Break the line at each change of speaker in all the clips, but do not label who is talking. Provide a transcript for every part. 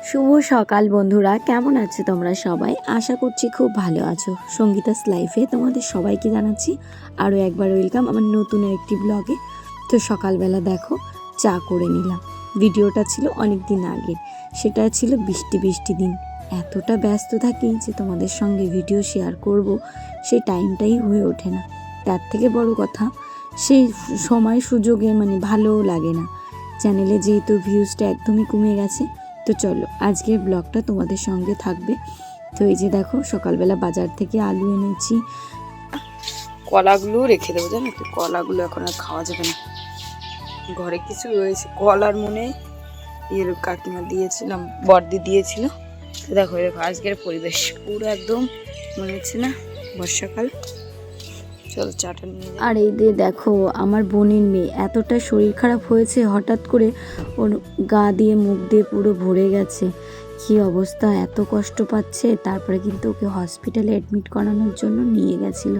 শুভ সকাল বন্ধুরা, কেমন আছো তোমরা সবাই? আশা করছি খুব ভালো আছো। সঙ্গীতাস লাইফে তোমাদের সবাইকে জানাচ্ছি আরও একবার ওয়েলকাম আমার নতুন একটি ব্লগে। তো সকালবেলা দেখো চা করে নিলাম। ভিডিওটা ছিল অনেক দিন আগে, সেটা ছিল বৃষ্টি দিন। এতটা ব্যস্ত থাকি যে তোমাদের সঙ্গে ভিডিও শেয়ার করব সেই টাইমটাই হয়ে ওঠে না। তার থেকে বড় কথা, সেই সময় সুযোগে ভালোও লাগে না। চ্যানেলে যেহেতু ভিউজটা একদমই কমে গেছে, তো চলো আজকের ব্লগটা তোমাদের সঙ্গে থাকবে। তো এই যে দেখো সকালবেলা বাজার থেকে আলু এনেছি,
কলাগুলো রেখে দেবো, জানো তো কলাগুলো এখন আর খাওয়া যাবে না। ঘরে কিছু রয়েছে কলার মনে এর কাকিমা দিয়েছিলাম, বর্দি দিয়েছিল। তো দেখো দেখো আজকের পরিবেশ পুরো একদম মনে হচ্ছে না বর্ষাকাল। চলো চাটা নিয়ে যাই।
আর এই দিয়ে দেখো আমার বোনের মেয়ে এতটা শরীর খারাপ হয়েছে, হঠাৎ করে ওর গা দিয়ে মুখ দিয়ে পুরো ভরে গেছে। কি অবস্থা, এত কষ্ট পাচ্ছে। তারপরে কিন্তু ওকে হসপিটালে অ্যাডমিট করানোর জন্য নিয়ে গেছিলো।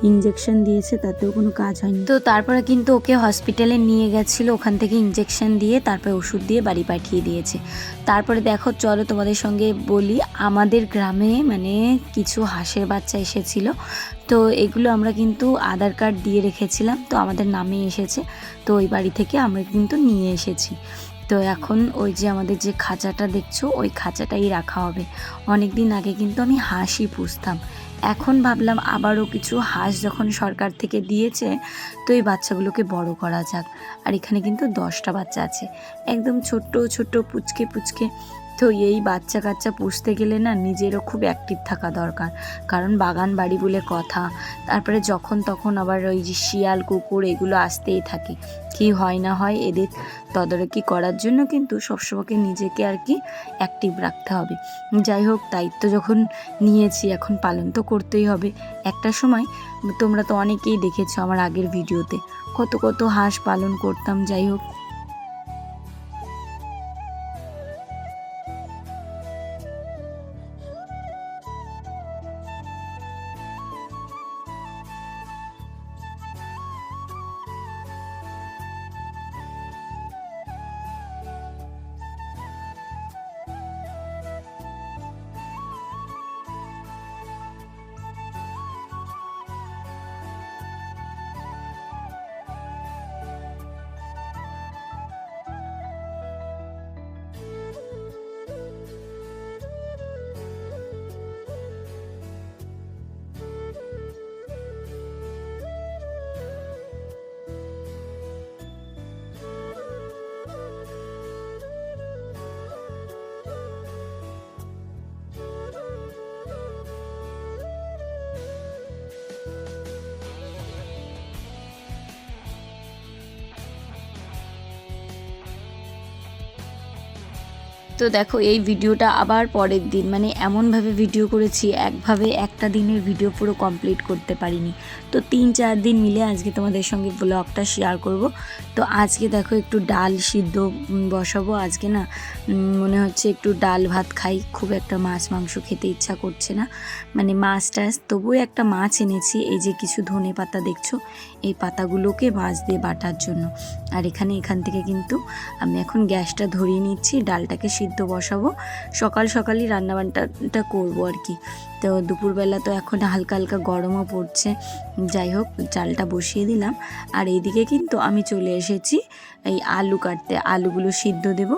ইঞ্জেকশন দিয়েছে, তাতেও কোনো কাজ হয়নি। তো তারপরে কিন্তু ওকে হসপিটালে নিয়ে গেছিলো, ওখান থেকে ইঞ্জেকশন দিয়ে তারপরে ওষুধ দিয়ে বাড়ি পাঠিয়ে দিয়েছে। তারপরে দেখো চলো তোমাদের সঙ্গে বলি, আমাদের গ্রামে কিছু হাঁসের বাচ্চা এসেছিলো। তো এগুলো আমরা কিন্তু আধার কার্ড দিয়ে রেখেছিলাম, তো আমাদের নামে এসেছে। তো ওই বাড়ি থেকে আমরা কিন্তু নিয়ে এসেছি। তো এখন ওই যে আমাদের যে খাঁচাটা দেখছো, ওই খাঁচাটাই রাখা হবে। অনেক দিন আগে কিন্তু আমি হাঁসই পুষতাম। এখন ভাবলাম আবারও কিছু হাঁস যখন সরকার থেকে দিয়েছে, তো এই বাচ্চাগুলোকে বড় করা যাক। আর এখানে কিন্তু 10টা বাচ্চা আছে, একদম ছোট্ট ছোট্ট পুচকে পুচকে। তো এই বাচ্চা কাচ্চা পুষতে গেলে না নিজেরও খুব অ্যাক্টিভ থাকা দরকার, কারণ বাগান বাড়ি বলে কথা। তারপরে যখন তখন আবার ওই যে শিয়াল কুকুর এগুলো আসতেই থাকে, কি হয় না হয় এদের তদারকি করার জন্য কিন্তু সবসময় নিজেকে আর কি অ্যাক্টিভ রাখতে হবে। যাই হোক, দায়িত্ব যখন নিয়েছি এখন পালন তো করতেই হবে। একটা সময় তোমরা তো অনেকেই দেখেছো আমার আগের ভিডিওতে কত কত হাঁস পালন করতাম। যাই হোক, তো দেখো এই ভিডিওটা আবার পরের দিন, এমনভাবে ভিডিও করেছি, একভাবে একটা দিনের ভিডিও পুরো কমপ্লিট করতে পারিনি। তো 3-4 দিন মিলে আজকে তোমাদের সঙ্গে ব্লগটা শেয়ার করব। তো আজকে দেখো একটু ডাল সিদ্ধ বসাবো। আজকে না মনে হচ্ছে একটু ডাল ভাত খাই, খুব একটা মাছ মাংস খেতে ইচ্ছা করছে না, মাছ টাছ। তবুও একটা মাছ এনেছি, এই যে কিছু ধনে পাতা দেখছো, এই পাতাগুলোকে মাছ দিয়ে বাটার জন্য। আর এখান থেকে কিন্তু আমি এখন গ্যাসটা ধরিয়ে নিচ্ছি, ডালটাকে সিদ্ধ বসাবো। সকালই রান্নাবান্নাটা করবো আর কি। তো দুপুরবেলা তো এখন হালকা হালকা গরমও পড়ছে। যাই হোক, চালটা বসিয়ে দিলাম। আর এইদিকে কিন্তু আমি চলে এসেছি এই আলু কাটতে, আলুগুলো সিদ্ধ দেব,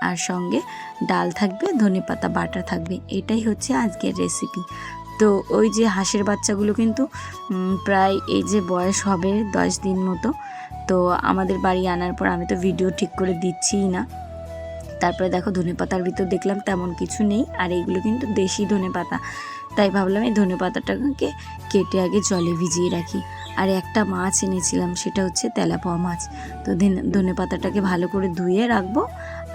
আর সঙ্গে ডাল থাকবে, ধনেপাতা বাটা থাকবে। এটাই হচ্ছে আজকের রেসিপি। তো ওই যে হাঁসের বাচ্চাগুলো কিন্তু প্রায় এই যে বয়স হবে 10 দিন মতো। তো আমাদের বাড়ি আনার পর আমি তো ভিডিও ঠিক করে দিচ্ছিই না। তারপরে দেখো ধনেপাতার ভিতর দেখলাম তেমন কিছু নেই, আর এইগুলো কিন্তু দেশি ধনেপাতা। তাই ভাবলাম এই ধনেপাতাটাকে কেটে আগে জলে ভিজিয়ে রাখি। আর একটা মাছ এনেছিলাম, সেটা হচ্ছে তেলাপোয়া মাছ। তো ধনেপাতাটাকে ভালো করে ধুয়ে রাখবো।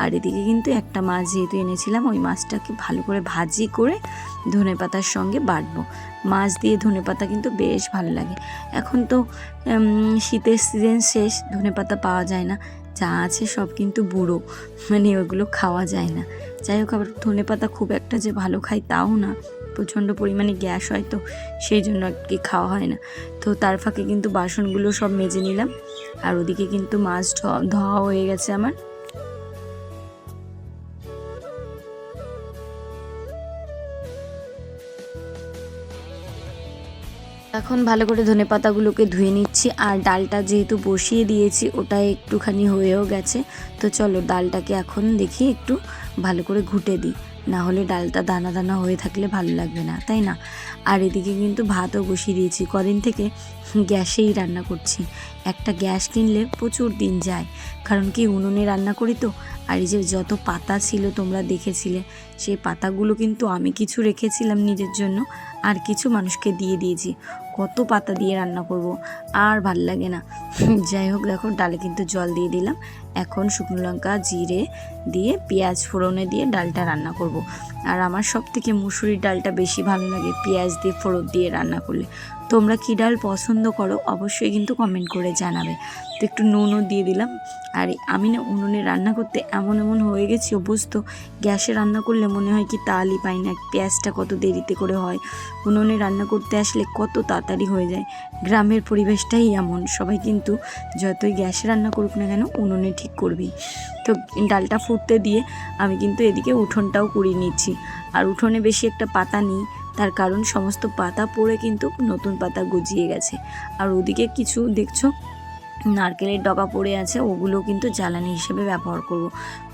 আর এদিকে কিন্তু একটা মাছ যেহেতু এনেছিলাম, ওই মাছটাকে ভালো করে ভাজি করে ধনেপাতার সঙ্গে বাটবো। মাছ দিয়ে ধনেপাতা কিন্তু বেশ ভালো লাগে। এখন তো শীতের সিজন শেষ, ধনেপাতা পাওয়া যায় না, যা আছে সব কিন্তু বুড়ো, ওগুলো খাওয়া যায় না। যাই হোক, আবার ধনেপাতা খুব একটা যে ভালো খাই তাও না, প্রচণ্ড পরিমাণে গ্যাস হয়, তো সেই জন্য আর কি খাওয়া হয় না। তো তার ফাঁকে কিন্তু বাসনগুলো সব মেজে নিলাম। আর ওদিকে কিন্তু মাছ ধোয়া হয়ে গেছে আমার। এখন ভালো করে ধনেপাতাগুলোকে ধুয়ে নিচ্ছি, আর ডালটা যেহেতু বসিয়ে দিয়েছি ওটা একটুখানি হয়েও গেছে। তো চলো ডালটাকে এখন দেখি একটু ভালো করে ঘুটে দিই, না হলে ডালটা দানা দানা হয়ে থাকলে ভালো লাগবে না, তাই না? আর এদিকে কিন্তু ভাতও বসিয়ে দিয়েছি। কদিন থেকে গ্যাসেই রান্না করছি। একটা গ্যাস কিনলে প্রচুর দিন যায়, কারণ কি উনুনে রান্না করি তো। আর এই যে যত পাতা ছিল তোমরা দেখেছিলে, সেই পাতাগুলো কিন্তু আমি কিছু রেখেছিলাম নিজের জন্য, আর কিছু মানুষকে দিয়ে দিয়েছি। কত পাতা দিয়ে রান্না করব, আর ভাল লাগে না। যাই হোক, দেখো ডালে কিন্তু জল দিয়ে দিলাম। এখন শুকনো লঙ্কা জিরে দিয়ে পেঁয়াজ ফোড়নে দিয়ে ডালটা রান্না করব। আর আমার সব থেকে মুসুরির ডালটা বেশি ভালো লাগে পেঁয়াজ দিয়ে ফোড়ন দিয়ে রান্না করলে। তোমরা কী ডাল পছন্দ করো অবশ্যই কিন্তু কমেন্ট করে জানাবে। তো একটু নুনও দিয়ে দিলাম। আর আমি না উনুনে রান্না করতে এমন হয়ে গেছি অভ্যস্ত। গ্যাসে রান্না করলে মনে হয় কি তালই পাই না, পেঁয়াজটা কত দেরিতে করে হয়। উনুনে রান্না করতে আসলে কত তাড়াতাড়ি হয়ে যায়। গ্রামের পরিবেশটাই এমন, সবাই কিন্তু যতই গ্যাসে রান্না করুক না কেন উনুনে ঠিক করবি। তো ডালটা ফুটতে দিয়ে আমি কিন্তু এদিকে উঠোনটাও কুড়িয়ে নিচ্ছি। আর উঠোনে বেশি একটা পাতা নেই, তার কারণ সমস্ত পাতা পড়ে কিন্তু নতুন পাতা গজিয়ে গেছে। আর ওদিকে কিছু দেখছো নারকেলের ডগা পড়ে আছে, ওগুলো কিন্তু জ্বালানি হিসেবে ব্যবহার করব।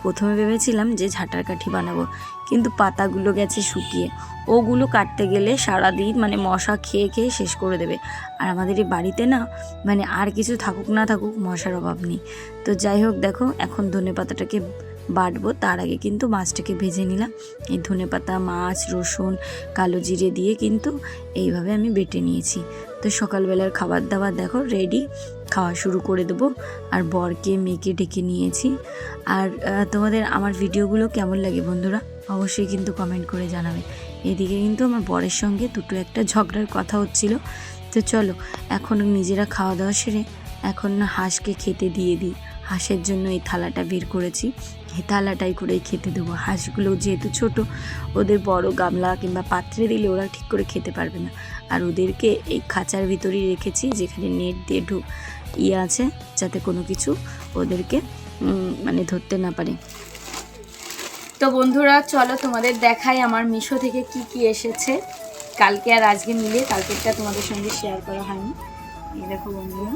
প্রথমে ভেবেছিলাম যে ঝাঁটার কাঠি বানাবো, কিন্তু পাতাগুলো গেছে শুকিয়ে। ওগুলো কাটতে গেলে সারাদিন মশা খেয়ে খেয়ে শেষ করে দেবে। আর আমাদের এই বাড়িতে না আর কিছু থাকুক না থাকুক মশার অভাব নেই। তো যাই হোক, দেখো এখন ধনেপাতাটাকে বাটবো, তার আগে কিন্তু মাছটাকে ভেজে নিলাম। এই ধনেপাতা, মাছ, রসুন, কালো জিরে দিয়ে কিন্তু এইভাবে আমি বেটে নিয়েছি। তো সকালবেলার খাবার দাবার দেখো রেডি, খাওয়া শুরু করে দেবো। আর বরকে মেয়েকে ডেকে নিয়েছি। আর তোমাদের আমার ভিডিওগুলো কেমন লাগে বন্ধুরা অবশ্যই কিন্তু কমেন্ট করে জানাবে। এদিকে কিন্তু আমার বরের সঙ্গে দুটো একটা ঝগড়ার কথা হচ্ছিল। তো চলো এখন নিজেরা খাওয়া দাওয়া সেরে এখন হাঁসকে খেতে দিয়ে দিই। হাঁসের জন্য এই থালাটা বের করেছি, এই থালাটাই করেই খেতে দেবো। হাঁসগুলো যেহেতু ছোট, ওদের বড় গামলা কিংবা পাত্রে দিলে ওরা ঠিক করে খেতে পারবে না। আর ওদেরকে এই খাঁচার ভিতরেই রেখেছি, যেখানে নেট দিয়ে আছে, যাতে কোনো কিছু ওদেরকে ধরতে না পারে। তো বন্ধুরা চলো তোমাদের দেখাই আমার মিশো থেকে কি কি এসেছে কালকে আর আজকে মিলে। কালকেরটা তোমাদের সঙ্গে শেয়ার করা হয়নি। এই দেখো বন্ধুরা,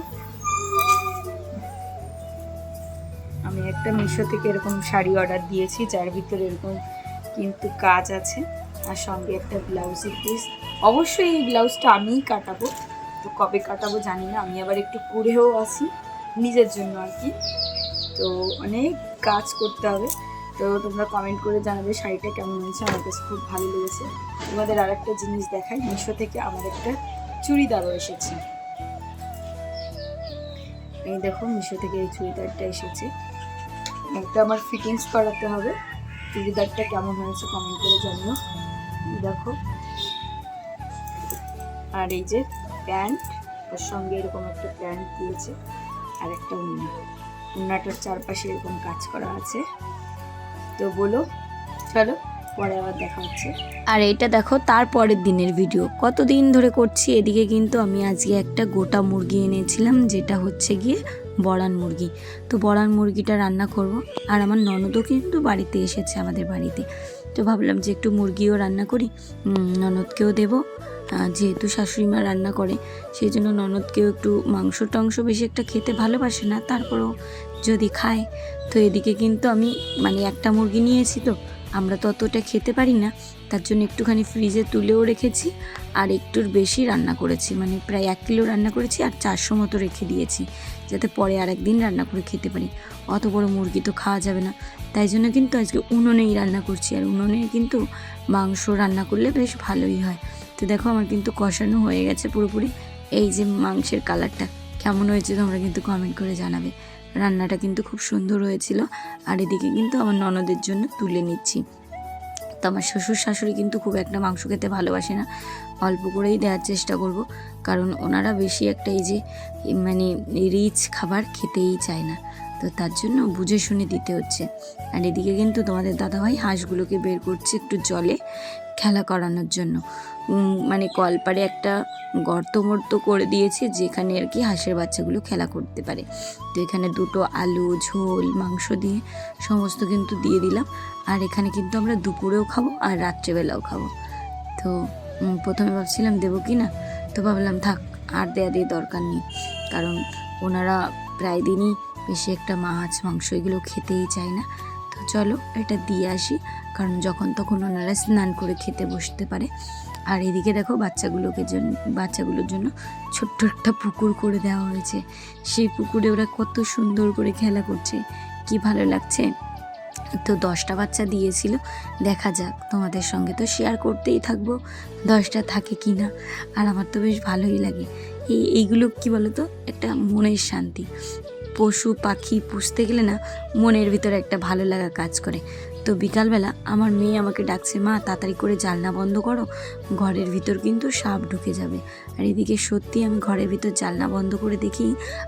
আমি একটা মিশো থেকে এরকম শাড়ি অর্ডার দিয়েছি, যার ভিতরে এরকম কিন্তু কাজ আছে, আর সঙ্গে একটা ব্লাউজের পিস। অবশ্যই এই ব্লাউজটা আমিই কাটাবো, তো কবে কাটাবো জানি না। আমি আবার একটু পরেও আসি নিজের জন্য আর কি। তো অনেক কাজ করতে হবে। তো তোমরা কমেন্ট করে জানাবে শাড়িটা কেমন হয়েছে। আমার কাছে খুব ভালো লেগেছে। তোমাদের আর একটা জিনিস দেখাই, মিশো থেকে আমার একটা চুড়িদারও এসেছে। এই দেখো মিশো থেকে এই চুড়িদারটা এসেছে। একটা আমার ফিটিংস করাতে হবে। চুড়িদারটা কেমন হয়েছে কমেন্ট করে জানিও। দেখো, আর এই যে প্যান্ট, ওর সঙ্গে এরকম একটা প্যান্ট দিয়েছে, আর একটা উন্নাটার চারপাশে এরকম কাজ করা আছে। তো বলো, চলো পরে আবার দেখা হচ্ছে। আর এটা দেখো তার পরের দিনের ভিডিও, কতদিন ধরে করছি। এদিকে কিন্তু আমি আজকে একটা গোটা মুরগি এনেছিলাম, যেটা হচ্ছে গিয়ে বড়ান মুরগি। তো বড়ান মুরগিটা রান্না করব। আর আমার ননদও কিন্তু বাড়িতে এসেছে আমাদের বাড়িতে। তো ভাবলাম যে একটু মুরগিও রান্না করি, ননদকেও দেবো। যেহেতু শাশুড়ি মা রান্না করে, সেই জন্য ননদকেও একটু মাংস টাংস বেশি একটা খেতে ভালোবাসে না, তারপরেও যদি খায়। তো এদিকে কিন্তু আমি একটা মুরগি নিয়েছি, তো আমরা তো অতটা খেতে পারি না, তার জন্য একটুখানি ফ্রিজে তুলেও রেখেছি। আর একটুর বেশি রান্না করেছি, প্রায় 1 কিলো রান্না করেছি, আর 400 মতো রেখে দিয়েছি, যাতে পরে আর একদিন রান্না করে খেতে পারি। অত বড় মুরগি তো খাওয়া যাবে না, তাই জন্য কিন্তু আজকে উনুনেই রান্না করছি। আর উনুনে কিন্তু মাংস রান্না করলে বেশ ভালোই হয়। তো দেখো আমার কিন্তু কষানো হয়ে গেছে পুরোপুরি। এই যে মাংসের কালারটা কেমন হয়েছে তোমরা কিন্তু কমেন্ট করে জানাবে। রান্নাটা কিন্তু খুব সুন্দর হয়েছিল। আর এদিকে কিন্তু আমার ননদের জন্য তুলে নিচ্ছি। তো আমার শ্বশুর শাশুড়ি কিন্তু খুব একটা মাংস খেতে ভালোবাসে না, অল্প করেই দেওয়ার চেষ্টা করব, কারণ ওনারা বেশি একটা এই যে রিচ খাবার খেতেই চায় না। তো তার জন্য বুঝে শুনে দিতে হচ্ছে। আর এদিকে কিন্তু তোমাদের দাদাভাই হাঁসগুলোকে বের করছে একটু জলে খেলা করানোর জন্য। কলপাড়ে একটা গর্ত মর্ত করে দিয়েছে, যেখানে আর কি হাঁসের বাচ্চাগুলো খেলা করতে পারে। তো এখানে দুটো আলু ঝোল মাংস দিয়ে সমস্ত কিন্তু দিয়ে দিলাম। আর এখানে কিন্তু আমরা দুপুরেও খাবো আর রাত্রেবেলাও খাবো। তো প্রথমে ভাবছিলাম দেবো কি না, তো ভাবলাম থাক আর দেয়া দিয়ে দরকার নেই, কারণ ওনারা প্রায় দিনই বেশি একটা মাছ মাংস এগুলো খেতেই চায় না। তো চলো এটা দিয়ে আসি, কারণ যখন তখন ওনারা স্নান করে খেতে বসতে পারে। আর এদিকে দেখো বাচ্চাগুলোর জন্য ছোট্ট একটা পুকুর করে দেওয়া হয়েছে। সেই পুকুরে ওরা কত সুন্দর করে খেলা করছে, কি ভালো লাগছে। তো 10টা বাচ্চা দিয়েছিল, দেখা যাক, তোমাদের সঙ্গে তো শেয়ার করতেই থাকবো 10টা থাকে কি না। আর আমার তো বেশ ভালোই লাগে এইগুলো, কি বলো তো, একটা মনের শান্তি। পশু পাখি পুষতে গেলে না মনের ভিতরে একটা ভালো লাগা কাজ করে। তো বিকালবেলা আমার মেয়ে আমাকে ডাকছে, মা তাড়াতাড়ি করে জানলা বন্ধ করো, ঘরের ভিতর কিন্তু সাপ ঢুকে যাবে। আর এদিকে সত্যি আমি ঘরের ভিতর জানলা বন্ধ করে দেখি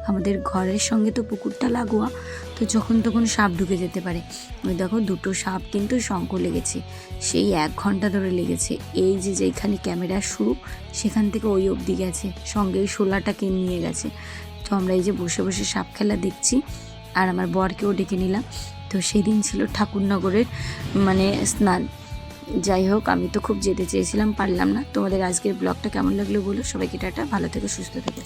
আমাদের ঘরের সঙ্গে তো পুকুরটা লাগোয়া, তো যখন তখন সাপ ঢুকে যেতে পারে। ওই দেখো 2টো সাপ কিন্তু শঙ্খ লেগেছে, সেই 1 ঘন্টা ধরে লেগেছে। এই যে যেখানে ক্যামেরা শুরু সেখান থেকে ওই অবধি গেছে, সঙ্গে ওই শোলাটাকে নিয়ে গেছে। তো আমরা এই যে বসে বসে সাপ খেলা দেখছি, আর আমার বরকেও ডেকে নিলাম। তো সেদিন ছিল ঠাকুরনগরের স্নান। যাই হোক, আমি তো খুব যেতে চেয়েছিলাম, পারলাম না। তোমাদের আজকের ব্লগটা কেমন লাগলো বলো। সবাইকে টাটা, ভালো থেকো, সুস্থ থেকো।